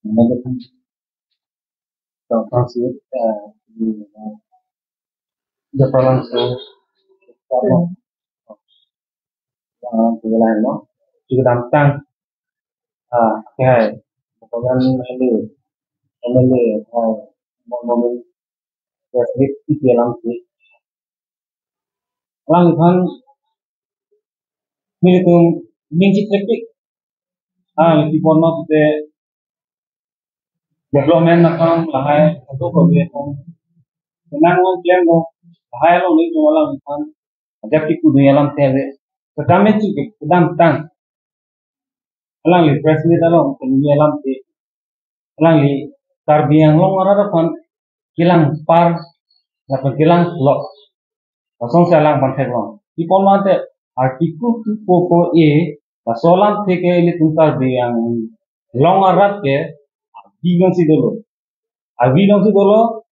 Mendukung transit the prolonged problem lain no juga tentang kayak program MLA momen transit di dalam sih lang kan menghitung minci traffic di pono kita development akan lahai untuk kegiatan senang plan lo lahai lo ni cuma lang kan ajak kita dunia dalam tele tetapi juga kedam tang lang li press ni dalam dunia dalam tele lang li tarbiang lo ngara kan kilang par atau kilang lock langsung saya lang pantai lo di pono ada artikel 244A solam থেকে ini tuntar yang long arat ke bilang si dulu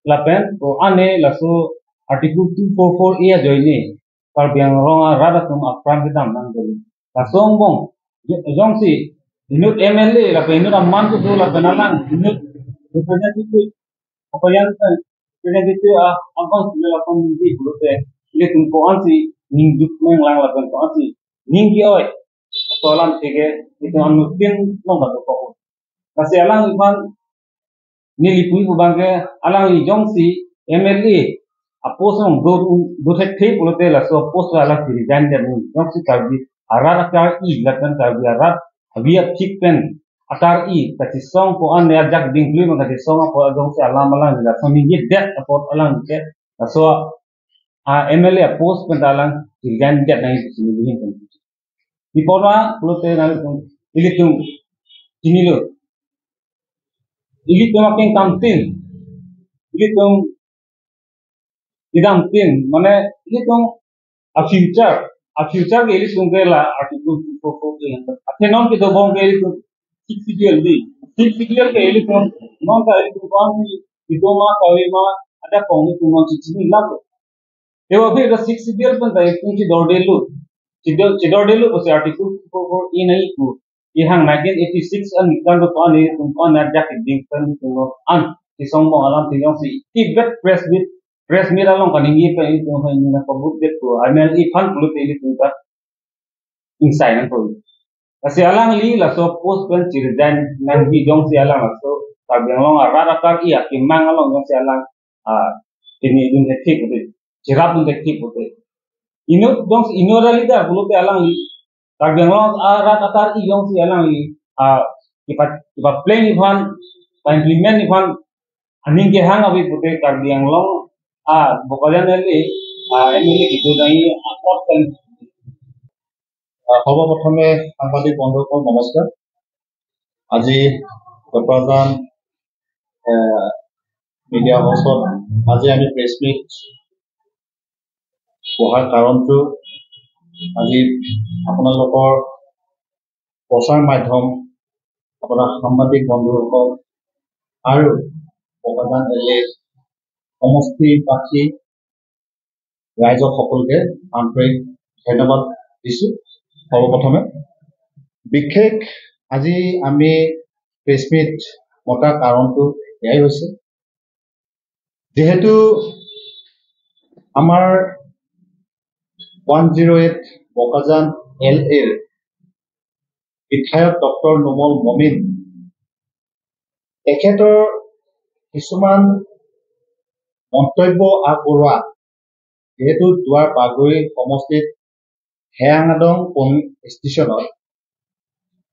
lapen to ane laso artikel 244A aja ini par yang long arat tum apran kita nang dulu lasong bong jong si inut MLA lapen inut amman ko dulu lapen alang inut representative apa yang representative angkong sudah lapen di dulu te ini tum ko ansi ningjuk meng lang lapen ko ansi ninggi oi soalan tiga itu mungkin nomor tu kau. Kasi alang iban nilipui bangke alang ijong si MLA apos ng do hekti pulote la so apos alang si resign dia ni jong si kalbi arar akar I latan kalbi arar habia chicken akar I kasi song ko an ya jak dingli mga kasi song ko jong si alang alang la so ni det apos alang ke so MLA apos pentalang resign dia na isi ni di pora pulote na ilitung tinilo ilitung aking kamtin ilitung idam tin mane ilitung a future ke ilitung ke la article 244 athenon ke dobong ke ilitung 6 ke ilitung non ka ilitung kon idoma kawima ada kongi tunon sini lago ewa bhi 6 pan dai kunchi dordelu Cidordelu pasti artikel 244 ini itu yang 1986 an kan tu ani tumpang najak dingkan tu an tisong mo alam tinggal si tibet press meet along kan ini pe itu hanya na public det tu amel I fan pulu te itu ta inside nan tu kasi alang li la so post pen cirjan nan hi jong si alang so tabiang long ara kar iya kimang along jong si alang ini dun hektik tu cirap dun hektik tu ino dong ino realita bulu pe alang li tabiang long arat atar I jong si alang li kipa plan iban pa implement iban aning ke hang abi pute tabiang long bokalan ele emile gitu dai akot kan সর্বপ্রথমে সাংবাদিক বন্ধুসকল নমস্কাৰ আজি প্ৰধান media হাউচত আজি আমি press meat বহাৰ কাৰণটো আজি আপোনালোকৰ প্ৰচাৰ মাধ্যম আপোনাৰ সাংবাদিক বন্ধুসকল আৰু প্ৰধান এলে সমষ্টিবাসী ৰাইজক সকলোকে আন্তৰিক ধন্যবাদ দিছোঁ সৰ্বপ্ৰথমে বিশেষ আজি আমি প্ৰেস মিট মতাৰ কাৰণটো এয়াই হৈছে যেহেতু আমাৰ 108 বকাজান LAৰ বিধায়ক ডক্টৰ নোমল মমিন তেখেতৰ কিছুমান মন্তব্য আগবঢ়োৱা যেহেতু দুৱাৰ বাগৰি সমষ্টিত হেয়াঙাদং পুলিং ষ্টেচনত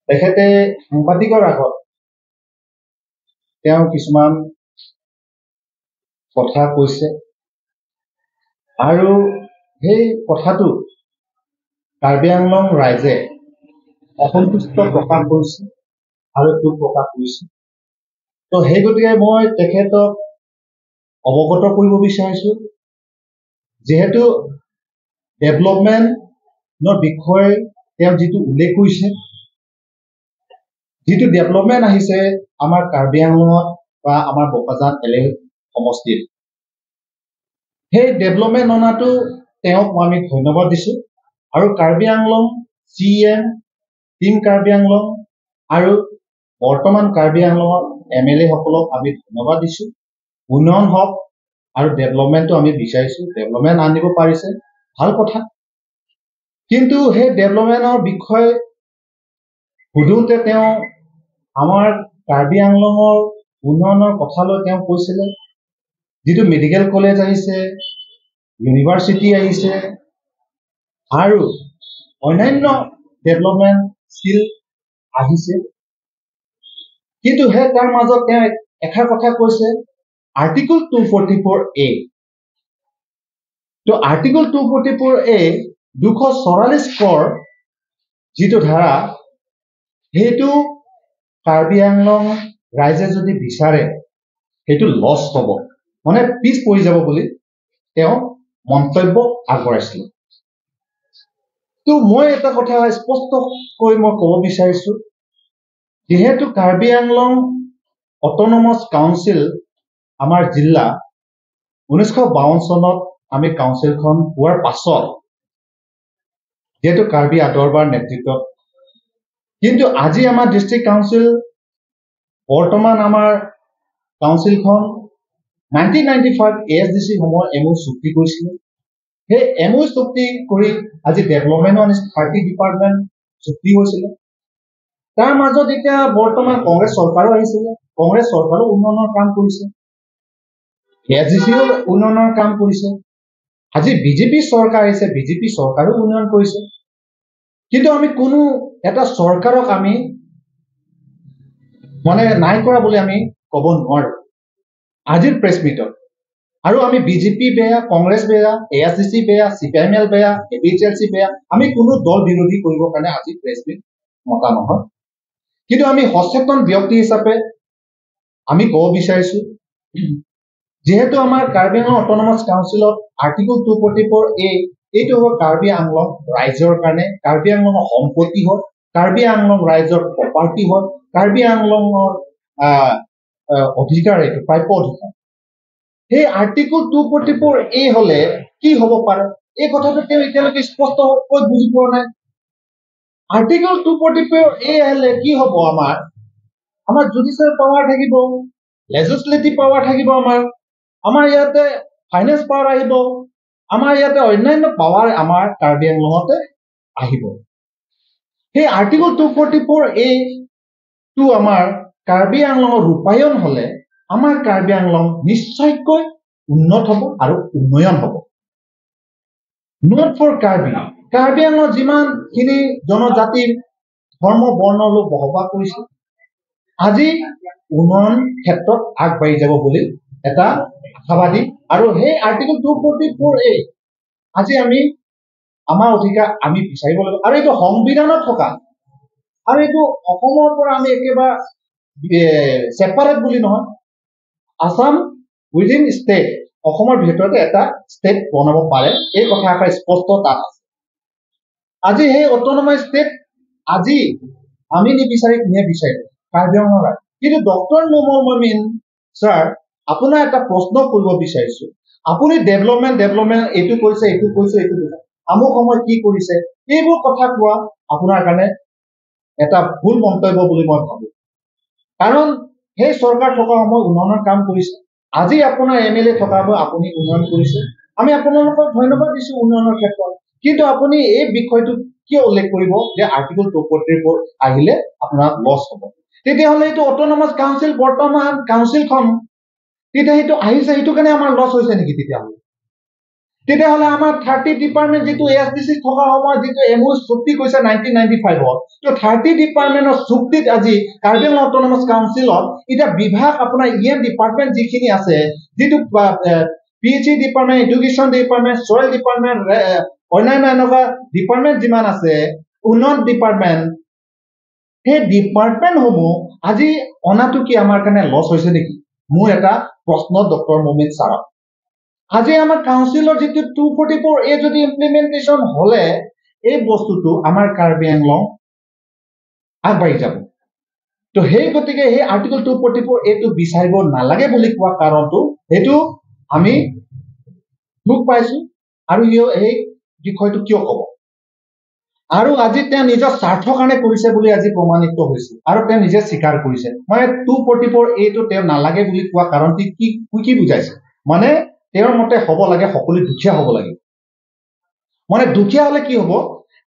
তেখেতে সাংবাদিকৰ আগত তেওঁ কিছুমান কথা কৈছে আৰু সেই কথাটো কাৰ্বি আংলং ৰাইজে অসন্তুষ্ট প্ৰকাশ কৰিছে আৰু দুখ প্ৰকাশ কৰিছে তো সেই গতিকে মই তেখেতক অৱগত কৰিব বিচাৰিছো যেহেতু ডেভেলপমেণ্ট বিষয়ে তেওঁ যিটো উল্লেখ কৰিছে যিটো ডেভেলপমেণ্ট আহিছে আমাৰ কাৰ্বি আংলঙত বা আমাৰ বকাজান LA সমষ্টিত সেই ডেভেলপমেণ্ট অনাটো তেওঁক আমি ধন্যবাদ দিছোঁ আৰু কাৰ্বি আংলং CM টিম কাৰ্বি আংলং আৰু বৰ্তমান কাৰ্বি আংলঙৰ MLA সকলক আমি ধন্যবাদ দিছোঁ উন্নয়ন হওক আৰু ডেভেলপমেণ্টটো আমি বিচাৰিছোঁ ডেভেলপমেণ্ট আনিব পাৰিছে ভাল কথা কিন্তু সেই ডেভেলপমেণ্টৰ বিষয়ে সুধোঁতে তেওঁ আমাৰ কাৰ্বি আংলঙৰ উন্নয়নৰ কথালৈ তেওঁ কৈছিলে যিটো মেডিকেল কলেজ আহিছে ইউনিভাৰ্চিটি আহিছে আৰু অন্যান্য ডেভেলপমেণ্ট স্কিল আহিছে কিন্তু সেই তাৰ মাজত তেওঁ এষাৰ কথা কৈছে আৰ্টিকল 244A তো আৰ্টিকল 244A 244 কৰ যিটো ধাৰা সেইটো কাৰ্বি আংলং ৰাইজে যদি বিচাৰে সেইটো লছ হ'ব মানে পিছ পৰি যাব বুলি তেওঁ মন্তব্য আগবঢ়াইছিল তো মই এটা কথা স্পষ্টকৈ মই ক'ব বিচাৰিছো যেহেতু কাৰ্বি আংলং অট'নমাছ কাউন্সিল আমাৰ জিলা 1952 চনত আমি কাউন্সিলখন হোৱাৰ পাছত যেহেতু কাৰ্বি আদৰবাৰ নেতৃত্বত কিন্তু আজি আমাৰ ডিষ্ট্ৰিক্ট কাউন্সিল বৰ্তমান আমাৰ কাউন্সিলখন 1995 ASDC সময়ত MOU চুক্তি কৰিছিল সেই MOU চুক্তি কৰি আজি ডেভেলপমেণ্ট 30 ডিপাৰ্টমেণ্ট চুক্তি হৈছিল তাৰ মাজত এতিয়া বৰ্তমান কংগ্ৰেছ চৰকাৰো আহিছিল কংগ্ৰেছ চৰকাৰো উন্নয়নৰ কাম কৰিছে ASDCও উন্নয়নৰ কাম কৰিছে আজি বিজেপি চৰকাৰ আহিছে বিজেপি চৰকাৰো উন্নয়ন কৰিছে কিন্তু আমি কোনো এটা চৰকাৰক আমি মানে নাই কৰা বুলি আমি ক'ব নোৱাৰো আজিৰ প্ৰেছ মিটত আৰু আমি বিজেপি বেয়া কংগ্ৰেছ বেয়া ASDC বেয়া CPIML বেয়া APHLC বেয়া আমি কোনো দল বিৰোধী কৰিবৰ কাৰণে আজি প্ৰেছ মিট মতা নহয় কিন্তু আমি সচেতন ব্যক্তি হিচাপে আমি ক'ব বিচাৰিছো যেহেতু আমাৰ কাৰ্বি আংলং অট'নমাছ কাউন্সিলত আৰ্টিকল 244A এইটো হ'ব কাৰ্বি আংলং ৰাইজৰ কাৰণে কাৰ্বি আংলঙৰ সম্পত্তি হয় কাৰ্বি আংলং ৰাইজৰ প্ৰপাৰ্টি হয় কাৰ্বি আংলঙৰ অধিকাৰ এইটো প্ৰাপ্য অধিকাৰ সেই আৰ্টিকল 244A হলে কি হ'ব পাৰে এই কথাটো তেওঁ এতিয়ালৈকে স্পষ্টকৈ বুজি পোৱা নাই আৰ্টিকল 244A হলে কি হ'ব আমাৰ জুডিচিয়েল পাৱাৰ থাকিব লেজিসলেটিভ পাৱাৰ থাকিব আমাৰ ইয়াতে ফাইনেন্স পাৱাৰ আহিব আমাৰ ইয়াতে অন্যান্য পাৱাৰ আমাৰ কাৰ্বি আংলঙতে আহিব সেই আৰ্টিকল 244A টো আমাৰ কাৰ্বি আংলঙৰ ৰূপায়ণ হলে আমাৰ কাৰ্বি আংলং নিশ্চয়কৈ উন্নত হ'ব আৰু উন্নয়ন হ'ব নট ফৰ কাৰ্বি আংলং যিমানখিনি জনজাতিৰ ধৰ্ম বৰ্ণ লোক বসবাস কৰিছে আজি উন্নয়ন ক্ষেত্ৰত আগবাঢ়ি যাব বুলি এটা আশাবাদী আৰু সেই আৰ্টিকল 244A আজি আমি আমাৰ অধিকাৰ আমি বিচাৰিব লাগিব আৰু এইটো সংবিধানত থকা আৰু এইটো অসমৰ পৰা আমি একেবাৰে সেপাৰেট বুলি নহয় আসাম উইদিন ষ্টেট অসমৰ ভিতৰতে এটা ষ্টেট বনাব পাৰে এই কথা এটা স্পষ্ট তাত আছে আজি সেই অট'নমাছ ষ্টেট আজি আমি নিবিচাৰি কোনে বিচাৰিব কাৰ্বি আংলং ৰাইজ কিন্তু ডক্টৰ নোমল মমিন ছাৰ আপোনাৰ এটা প্ৰশ্ন কৰিব বিচাৰিছো আপুনি ডেভেলপমেণ্ট এইটো কৰিছে আমুক সময় কি কৰিছে এইবোৰ কথা কোৱা আপোনাৰ কাৰণে এটা ভুল মন্তব্য বুলি মই ভাবো কাৰণ সেই চৰকাৰ থকা সময় উন্নয়নৰ কাম কৰিছে আজি আপোনাৰ MLA থকা সময় আপুনি উন্নয়ন কৰিছে আমি আপোনালোকক ধন্যবাদ দিছো উন্নয়নৰ ক্ষেত্ৰত কিন্তু আপুনি এই বিষয়টো কিয় উল্লেখ কৰিব যে আৰ্টিকল 244 আহিলে আপোনাৰ লছ হ'ব তেতিয়াহ'লে এইটো অট'নমাছ কাউন্সিল বৰ্তমান কাউন্সিলখন তেতিয়া সেইটো আহিছে সেইটো কাৰণে আমাৰ লছ হৈছে নেকি তেতিয়াহ'লে আমাৰ 30 ডিপাৰ্টমেণ্ট যিটো ASDC থকা সময় যিটো MOU চুক্তি কৈছে 1995 তো 30 ডিপাৰ্টমেণ্টৰ চুক্তিত আজি কাৰ্বি আংলং অট'নমাছ কাউন্সিলত এটা বিভাগ আপোনাৰ ডিপাৰ্টমেণ্ট যিখিনি আছে যিটো PHE department education department soil department অন্যান্য এনেকুৱা ডিপাৰ্টমেণ্ট যিমান আছে উন্নয়ন ডিপাৰ্টমেণ্ট সেই ডিপাৰ্টমেণ্টসমূহ আজি অনাটো কি আমাৰ কাৰণে লছ হৈছে নেকি মোৰ এটা প্ৰশ্ন ডক্টৰ মমিন ছাৰক আজি আমাৰ কাউন্সিলৰ যিটো 244A যদি ইমপ্লিমেন্টেশন হলে এই বস্তুটো আমাৰ কাৰ্বি আংলং আগবাঢ়ি যাব তো সেই গতিকে সেই আৰ্টিকল 244A টো বিচাৰিব নালাগে বুলি কোৱা কাৰণটো সেইটো আমি দুখ পাইছো আৰু এই বিষয়টো কিয় ক'ব আৰু আজি তেওঁ নিজৰ স্বাৰ্থৰ কাৰণে কৰিছে বুলি আজি প্ৰমাণিত হৈছে আৰু তেওঁ নিজে স্বীকাৰ কৰিছে মানে 244A তেওঁ নালাগে বুলি কোৱা কাৰণটি কি বুজাইছে মানে তেওঁৰ মতে হ'ব লাগে সকলো দুখীয়া হ'ব লাগে মানে দুখীয়া হলে কি হ'ব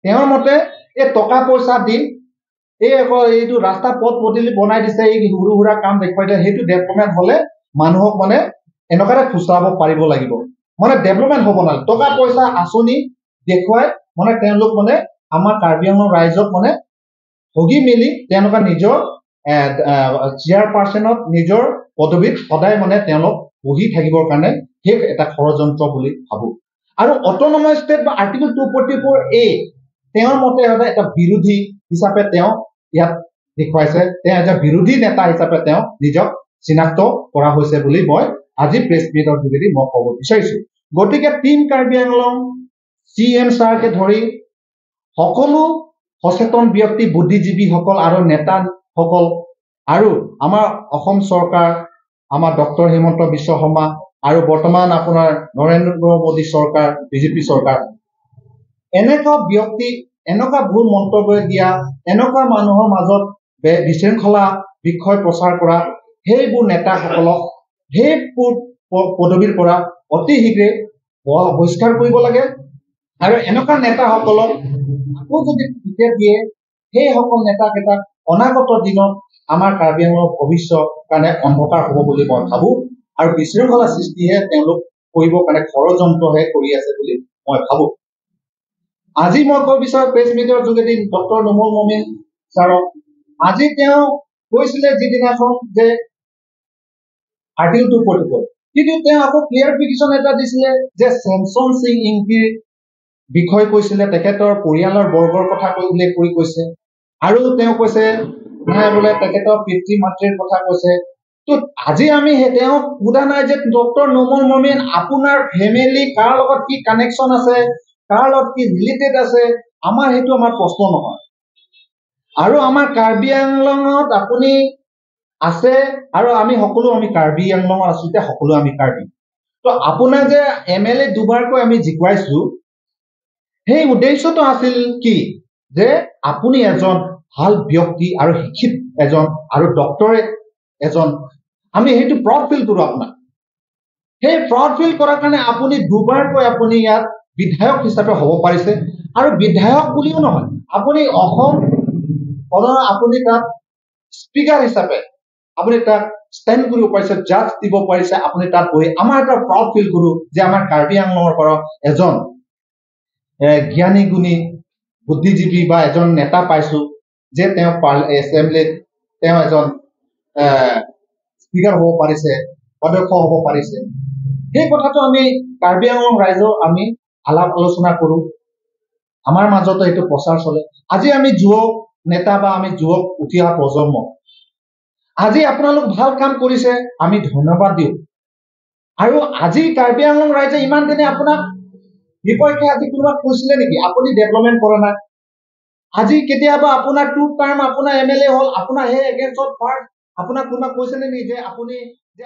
তেওঁৰ মতে এই টকা পইচা দি এইটো ৰাস্তা পথ পদূলি বনাই দিছে এই সৰু সুৰা কাম দেখুৱাই দিয়ে সেইটো ডেভেলপমেণ্ট হলে মানুহক মানে এনেকুৱাতে খুচৰাব পাৰিব লাগিব মানে ডেভেলপমেণ্ট হ'ব নালাগে টকা পইচা আঁচনি দেখুৱাই মানে তেওঁলোক মানে আমাৰ কাৰ্বি আংলং ৰাইজক মানে হগি মেলি তেওঁলোকৰ নিজৰ চেয়াৰপাৰ্চনত নিজৰ পদবীত সদায় মানে তেওঁলোক বহি থাকিবৰ কাৰণে সেই এটা ষড়যন্ত্ৰ বুলি ভাবো আৰু অট'নমাছ ষ্টেট বা আৰ্টিকল 244A তেওঁৰ মতে সদায় এটা বিৰোধী হিচাপে তেওঁ ইয়াত দেখুৱাইছে তেওঁ এজন বিৰোধী নেতা হিচাপে তেওঁ নিজক চিনাক্ত কৰা হৈছে বুলি মই আজি প্ৰেছ মিটৰ যোগেদি মই ক'ব বিচাৰিছো গতিকে টিম কাৰ্বি আংলং CM ছাৰকে ধৰি সকলো সচেতন ব্যক্তি বুদ্ধিজীৱীসকল আৰু নেতাসকল আৰু আমাৰ অসম চৰকাৰ আমাৰ ডক্টৰ হিমন্ত বিশ্ব শৰ্মা আৰু বৰ্তমান আপোনাৰ নৰেন্দ্ৰ মোদী চৰকাৰ বিজেপি চৰকাৰ এনেকুৱা ব্যক্তি এনেকুৱা ভুল মন্তব্য দিয়া এনেকুৱা মানুহৰ মাজত বিশৃংখলা বিষয় প্ৰচাৰ কৰা সেইবোৰ নেতাসকলক সেইবোৰ পদবীৰ পৰা অতি শীঘ্ৰে বহিষ্কাৰ কৰিব লাগে আৰু এনেকুৱা নেতাসকলক আকৌ যদি টিকেট দিয়ে সেইসকল নেতাকেইটাক অনাগত দিনত আমাৰ কাৰ্বি আংলঙৰ ভৱিষ্যত কাৰণে অন্ধকাৰ হ'ব বুলি মই ভাবো আৰু বিশৃংখলা সৃষ্টিহে তেওঁলোক কৰিবৰ কাৰণে ষড়যন্ত্ৰহে কৰি আছে বুলি মই ভাবো আজি মই ক'ব বিচাৰো প্ৰেছ মিটৰ যোগেদি ডক্টৰ নুমল মমিন ছাৰক আজি তেওঁ কৈছিলে যিদিনাখন যে আৰ্টিকল 244 কিন্তু তেওঁ আকৌ ক্লিয়াৰিফিকেশ্যন এটা দিছিলে যে চেমছন সিং ইংকিৰ বিষয় কৈছিলে তেখেতৰ পৰিয়ালৰ বৰ্গৰ কথা উল্লেখ কৰি কৈছে আৰু তেওঁ কৈছে বোলে তেখেতৰ পিতৃ মাতৃৰ কথা কৈছে তো আজি আমি তেওঁ সোধা নাই যে ডক্টৰ নুমল মমিন আপোনাৰ ফেমিলি কাৰ লগত কি কানেকশ্যন আছে কাৰ লগত কি ৰিলেটেড আছে আমাৰ সেইটো আমাৰ প্ৰশ্ন নহয় আৰু আমাৰ কাৰ্বি আংলঙত আপুনি আছে আৰু আমি সকলো আমি কাৰ্বি আংলঙত আছো এতিয়া সকলো আমি কাৰ্বি তো আপোনাক যে MLA দুবাৰকৈ আমি জিকুৱাইছো সেই উদ্দেশ্যটো আছিল কি যে আপুনি এজন ভাল ব্যক্তি আৰু শিক্ষিত এজন আৰু ডক্টৰেট এজন আমি সেইটো প্ৰাউড ফিল কৰো আপোনাক সেই প্ৰাউড ফিল কৰাৰ কাৰণে আপুনি দুবাৰকৈ আপুনি ইয়াত বিধায়ক হিচাপে হ'ব পাৰিছে আৰু বিধায়ক বুলিও নহয় আপুনি অসম আপুনি তাত স্পীকাৰ হিচাপে আপুনি তাত ষ্টেণ্ড কৰিব পাৰিছে জাজ দিব পাৰিছে আপুনি তাত বহি আমাৰ এটা প্ৰাউড ফিল কৰো যে আমাৰ কাৰ্বি আংলঙৰ পৰা এজন জ্ঞানী গুণী বুদ্ধিজীৱী বা এজন নেতা পাইছো যে তেওঁ এছেম্বলিত তেওঁ এজন স্পীকাৰ হ'ব পাৰিছে অধ্যক্ষ হ'ব পাৰিছে সেই কথাটো আমি কাৰ্বি আংলং ৰাইজক আমি আলাপ আলোচনা কৰো আমাৰ মাজতো এইটো প্ৰচাৰ চলে আজি আমি যুৱক নেতা বা আমি যুৱক উঠি অহা প্ৰজন্ম আজি আপোনালোক ভাল কাম কৰিছে আমি ধন্যবাদ দিওঁ আৰু আজি কাৰ্বি আংলং ৰাইজে ইমান দিনে আপোনাক বিপক্ষে আজি কোনোবা কৈছিলে নেকি আপুনি ডেভেলপমেণ্ট কৰা নাই আজি কেতিয়াবা আপোনাৰ 2 টাৰ্ম আপোনাৰ MLA হ'ল আপোনাৰ সেই এগেইনষ্টত আপোনাক কোনোবা কৈছিলে নেকি যে আপুনি যে